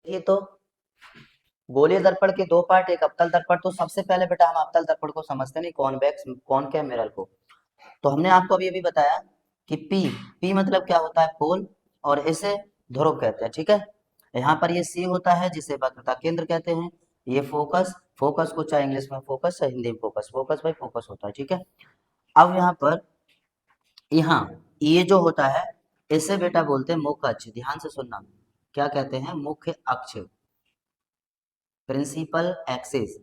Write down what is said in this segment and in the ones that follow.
ये तो गोलीय दर्पण के दो पार्ट, एक अवतल दर्पण। तो सबसे पहले बेटा हम अवतल दर्पण को समझते नहीं, कॉन्वेक्स कॉनकेव मिरर को। तो हमने आपको अभी अभी बताया कि पी मतलब क्या होता है, पोल, और इसे ध्रुव कहते हैं, ठीक है। यहाँ पर ये सी होता है जिसे वक्रता केंद्र कहते हैं। ये फोकस, फोकस को चाहे इंग्लिश में फोकस चाहे हिंदी में फोकस, फोकस बाई फोकस होता है, ठीक है। अब यहाँ पर यहाँ ये जो होता है इसे बेटा बोलते हैं मुख्य अक्ष। ध्यान से सुनना, क्या कहते हैं, मुख्य अक्ष, प्रिंसिपल एक्सिस,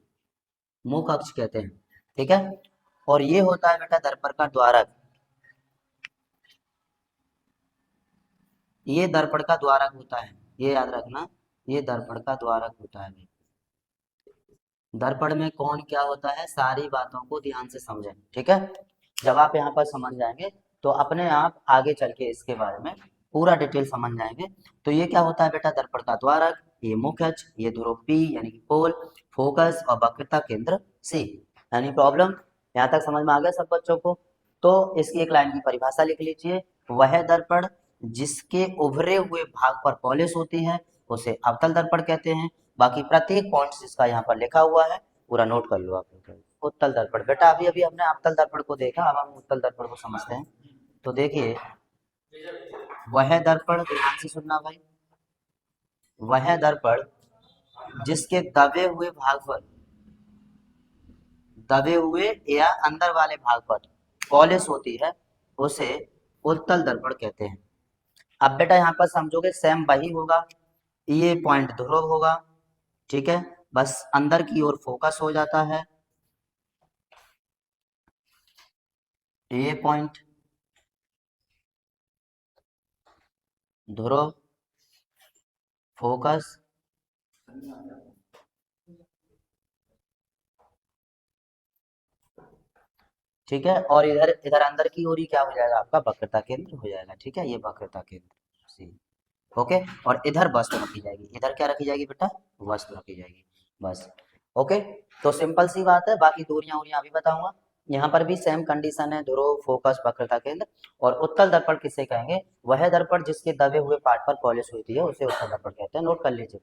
मुख्य अक्ष कहते हैं, ठीक है। और ये होता है बेटा दर्पण का द्वारक, ये दर्पण का द्वारक होता है, ये याद रखना, ये दर्पण का द्वारक होता है। दर्पण में कौन क्या होता है, सारी बातों को ध्यान से समझें, ठीक है। जब आप यहाँ पर समझ जाएंगे तो अपने आप आगे चल के इसके बारे में पूरा डिटेल समझ जाएंगे। तो ये क्या होता है बेटा, दर्पण का द्वारक, ये मुख्य अक्ष, ये ध्रुव पी यानी कि पोल, फोकस और वक्रता केंद्र सी। यानी प्रॉब्लम यहाँ तक समझ में आ गया सब बच्चों को। तो इसकी एक लाइन की परिभाषा लिख लीजिए, वह दर्पण जिसके उभरे हुए भाग पर पॉलिश होती है उसे अवतल दर्पण कहते हैं। बाकी प्रत्येक पॉइंट जिसका यहाँ पर लिखा हुआ है पूरा नोट कर लो आप लोग। उत्तल दर्पण बेटा अभी अभी हमने अवतल दर्पण को देखा, अब हम उत्तल दर्पण को समझते हैं। तो देखिए, वह दर्पण, ध्यान से सुनना भाई, वह दर्पण जिसके दबे हुए भाग पर, दबे हुए या अंदर वाले भाग पर पॉलिश होती है उसे उत्तल दर्पण कहते हैं। अब बेटा यहाँ पर समझोगे सेम वही होगा, ये पॉइंट ध्रुव होगा, ठीक है, बस अंदर की ओर फोकस हो जाता है, ये पॉइंट ध्रुव, फोकस, ठीक है, और इधर इधर अंदर की ओर ही क्या हो जाएगा आपका, वक्रता केंद्र हो जाएगा, ठीक है, ये वक्रता केंद्र सी। ओके, और इधर वस्तु रखी जाएगी, इधर क्या रखी जाएगी बेटा, वस्तु रखी जाएगी, बस। ओके, तो सिंपल सी बात है, बाकी दूरियां उरियां अभी बताऊंगा। यहाँ पर भी सेम कंडीशन है, ध्रुव, फोकस, वक्रता केंद्र। और उत्तल दर्पण किसे कहेंगे, वह दर्पण जिसके दबे हुए पार्ट पर पॉलिश होती है उसे उत्तल दर्पण कहते हैं, नोट कर लीजिए।